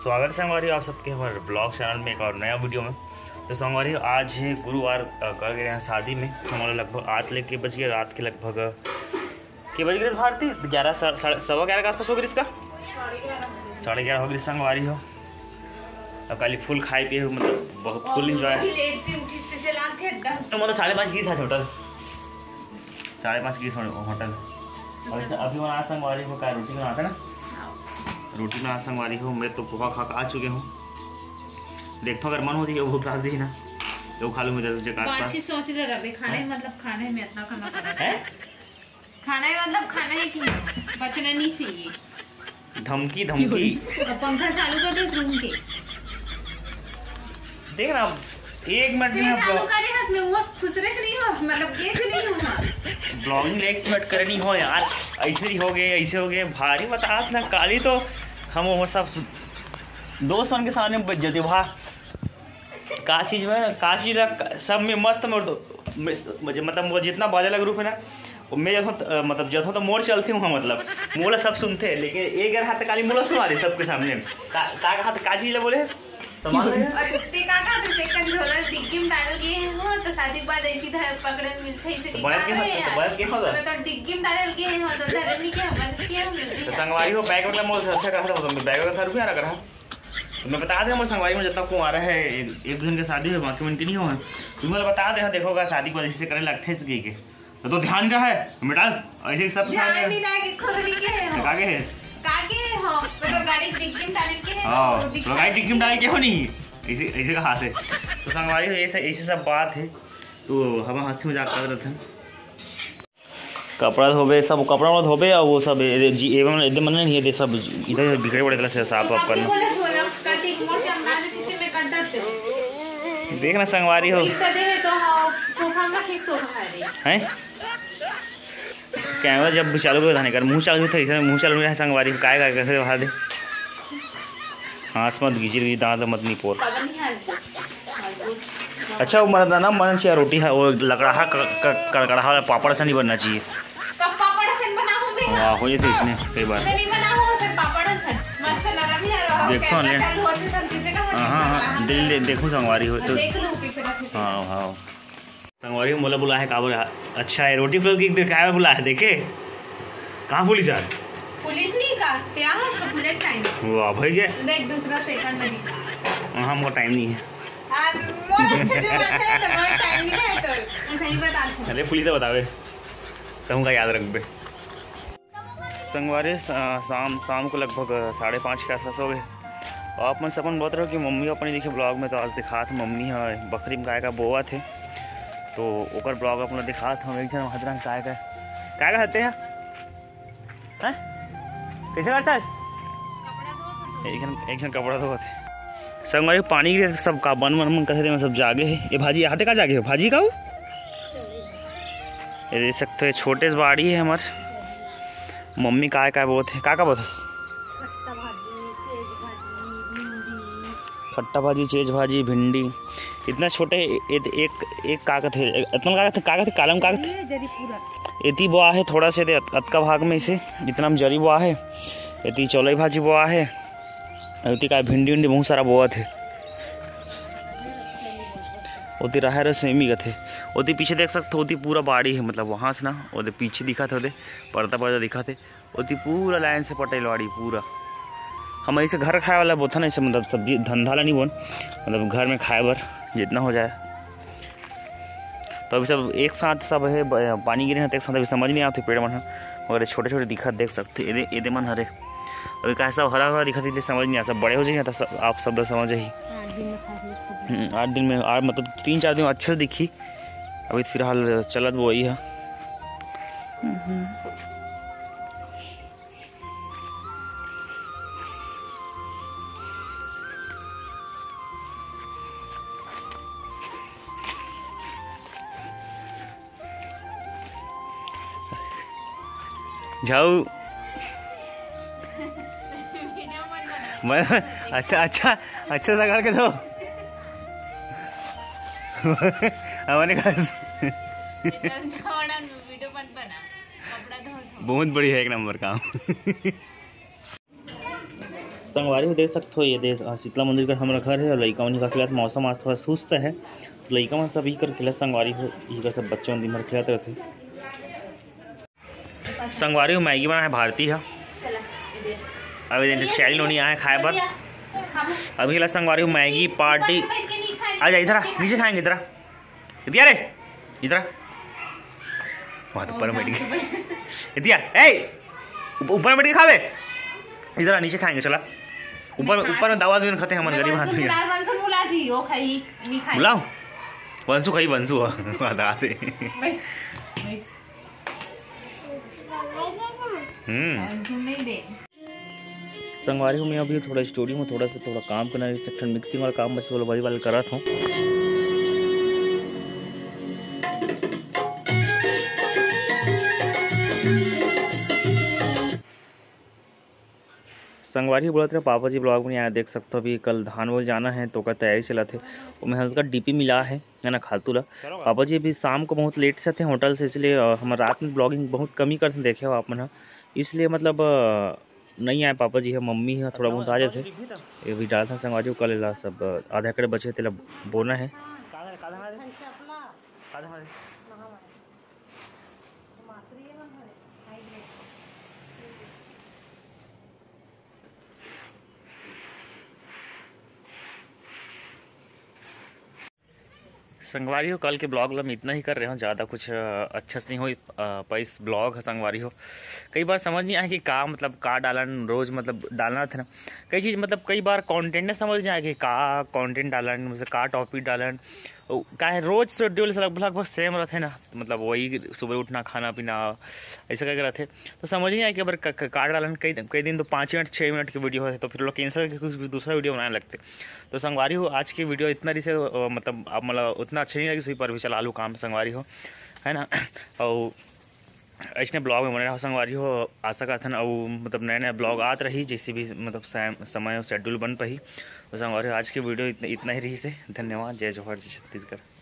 स्वागत है संगवारी आप सबके हमारे ब्लॉग चैनल में एक और नया वीडियो में। तो संगवारी आज है गुरुवार, कर गए हैं शादी में। हमारे लगभग 8 के बज गए, रात के लगभग के बज गए भारती 11 सवा 11 के आसपास हो गई इसका 11:30 हो गई संगवारी हो। अब कल फुल खाए पिए मतलब बहुत फुल इंजॉय है। तो मतलब 5:30 की था होटल, 5:30 की होटल। और अभी वहाँ संगवारी को क्या रोटी बनाता है ना, रोटी में संगवारी हो। मैं तो पोहा खा आ चुके हूँ। देखो अगर मन होती है भूख लाग दी ना तो खा लूँ। मुझे सोच रहे खाने मतलब खाने में इतना खाना है, खाना है मतलब खाना है कि बचना नहीं चाहिए। धमकी पंखा चालू कर दे रूम के। देख ना 1 मिनट में चालू करे हंसने वो खुसरे नहीं हो मतलब ये से नहीं हूं ब्लॉगिंग 1 मिनट करनी हो यार। ऐसे ही हो गए, ऐसे हो गए भारी बता ना। काली तो हम वो सब दोस्त के सामने बच जाते भा का चीज़ सब में मस्त मोड़ दो। मतलब वो जितना बाजा लग रूप है ना मैं मतलब जथो तो मोड़ चलती हूँ। मतलब मोला सब सुनते हैं लेकिन एक हाथ काली मोला सुना दे सबके सामने। का चीज़ बोले तो मान लो डिग्गी में डाल गए हो तो शादी के बाद ऐसी पकड़न मिलते है। इसे तो डिग्गी में डाल गए हो तो धरनी के हमन के मिलती है। संगवारी हो बैग मतलब मोर अच्छा कहा था मैं बैग का रुपया ना करा। मैं बता दें मोर संगवारी में जितना कुआरा है 1 दिन की शादी है, बाकी उनकी नहीं हो है। तुम्हें बता दे देखोगा शादी को ऐसे करे लगते है इसकी के तो ध्यान का है बेटा ऐसे सब ध्यान नहीं ना कि खुद नहीं के है कागे है कागे हो तो गाड़ी डिग्गी में डाल के है। हां तो गाड़ी डिग्गी में डाल के हो नहीं ऐसे कहा से। तो संगवारी हो ऐसे सब बात है। तो हम हंसी मजाक कर रहे थे। कपड़ा धोबे सब कपड़ा धोबे और वो सब एवं एकदम मन नहीं है सब इधर बिखरे पड़े से साफ वाफ करना। देखना संगवारी हो हैं कैमरा जब चालू कर कर मुँह चालू था इसमें मुँह चालू है संगवारी काय कैसे बहा दे। हाँस मत गिर दांत मत नहीं पोर। अच्छा वो मतलब ना मन चाहिए रोटी है वो लकड़ा कड़कड़ा पापड़ सा नहीं बनना चाहिए। वाह हो जाते इसने कई बार देखो ले। हाँ दिल देखो संगवारी हो तो हाँ हाँ संगवारी मोला बुला है का बोला। अच्छा है रोटी फ्लोर की क्या बुला है देखे कहाँ पुलिस आ पुलिस नहीं का क्या है उसका बुलेट टाइम। वाह भाई ये देख दूसरा सेकंड नहीं हमको टाइम नहीं है। अरे पुलिस तो बतावे तुमका याद रखबे। संगवारी शाम को लगभग 5:30 के आसपास हो गए। और आप मन सपन बहुत रहो कि मम्मी अपने देखे ब्लॉग में तो आज दिखा था मम्मी है बकरी में गाय का बोआ थे तो ओकर ब्लॉग अपना दिखा था। एक जन हजरंग काय का हते हैं कैसे करता है एक जन कपड़ा धोते संगवारी पानी के सब का बन कहते हैं सब जागे है। ये भाजी हाथे का जागे है भाजी का ये देख सकते हैं छोटे से बाड़ी है हमारे मम्मी का बहुत है का बहुत खट्टा भाजी चेज भाजी भिंडी इतना छोटे एक कागज है इतना कागज कालम कागज इतनी बोआ है थोड़ा से अतका भाग में इसे इतना में जरी बोआ है इतनी चौलाई भाजी बोआ है इतनी का भिंडी उंडी बहुत सारा बोआ थे। उतनी रहा सेमी का थे उतनी पीछे देख सकते उतनी पूरा बाड़ी है मतलब वहाँ से ना वो पीछे दिखा थे पर्दा दिखा थे उतनी पूरा लाइन से पटेल बाड़ी पूरा। हम ऐसे घर खाए वाला बोथा ना ऐसे मतलब सब्जी धंधा नहीं बोन मतलब घर में खाए बर जितना हो जाए। तो अभी सब एक साथ सब है पानी गिरे एक साथ अभी समझ नहीं आती पेड़ मन मगर छोटे छोटे दिखा देख सकते ये मन हरे अभी कैसा हरा हरा दिखा इसलिए समझ नहीं आ सब बड़े हो जाएंगे तो आप सब समझ ही 8 दिन में मतलब 3-4 दिन अच्छे से दिखी। अभी फिलहाल चलत वो वही है। जाऊ मैं अच्छा सा करके दो हमारे बहुत बढ़िया है, एक नंबर काम। संगवारी हो देख सकते हो, ये देख शीतला मंदिर का हमारा घर है और लड़का उन्हीं का खिलात। मौसम आज थोड़ा सुस्त है, तो लड़का मन सब ही कर खिला संगवारी हो, यही का सब बच्चों दिन भर खिलाते रहते। संगवारी हो मैगी बना है भारती है, अभी चैली नोनी आए खाए पर। अभी खिला संगवारी हो मैगी पार्टी। आ जा इधर, नीचे खाएंगे इधर, इधर रे इधर, वहाँ ऊपर बैठ गए इतिया, ऊपर बैठ के खावे, इधर नीचे खाएंगे चला। ऊपर में दावा दिन खाते हैं हम गरीब आदमी। बुलाओ वंशु खाई, वंशु बता दे। संगवारी हूँ मैं अभी थोड़ा स्टूडियो में थोड़ा काम करना, सेक्शन मिक्सिंग वाला काम बस वही वाला कर रहा था। संगवारी बोलते रहे पापा जी ब्लॉग में यहाँ देख सकते हो। अभी कल धान वोल जाना है तो का तैयारी चला थे, और मैं हल्का डीपी मिला है ना खालतू ला। पापा जी अभी शाम को बहुत लेट से थे होटल से, इसलिए हम रात में ब्लॉगिंग बहुत कम ही करते देखे हो आप मन, इसलिए मतलब नहीं आए पापा जी है, मम्मी है थोड़ा बहुत आ जाते। ये भी डाला था संगवारी कल ला सब आधा एकड़ बचे थे बोना है। संगवारी हो कल के ब्लॉग में इतना ही कर रहे हो, ज़्यादा कुछ अच्छा से नहीं हो पैस ब्लॉग है संगवारी हो। कई बार समझ नहीं आया कि का मतलब का डालन रोज़ मतलब डालना था ना, कई चीज़ मतलब कई बार कंटेंट ने समझ नहीं आया कि का कंटेंट डालन, मतलब का टॉपिक डालन, का है रोज शेड्यूल से लगभग सेम रहते ना, मतलब वही सुबह उठना खाना पीना ऐसा करके रहते, तो समझ नहीं आया कि अगर का डालन कई दिन तो 5 मिनट 6 मिनट की वीडियो है, तो फिर लोग कैंसिल करके कुछ दूसरा वीडियो बनाने लगते। तो संगवारी हो आज की वीडियो इतना से मतलब अब मतलब उतना अच्छा नहीं लगी सुई पर भी चला लूँ काम संगवारी हो है ना। और ऐसे ब्लॉग में बने रहा संगवारी हो, आशा का था और मतलब नए ब्लॉग आते रही जैसे भी मतलब समय शेड्यूल बन पाई। तो संगवारी आज की वीडियो इतना ही रही से। धन्यवाद। जय जवाहर जय छत्तीसगढ़।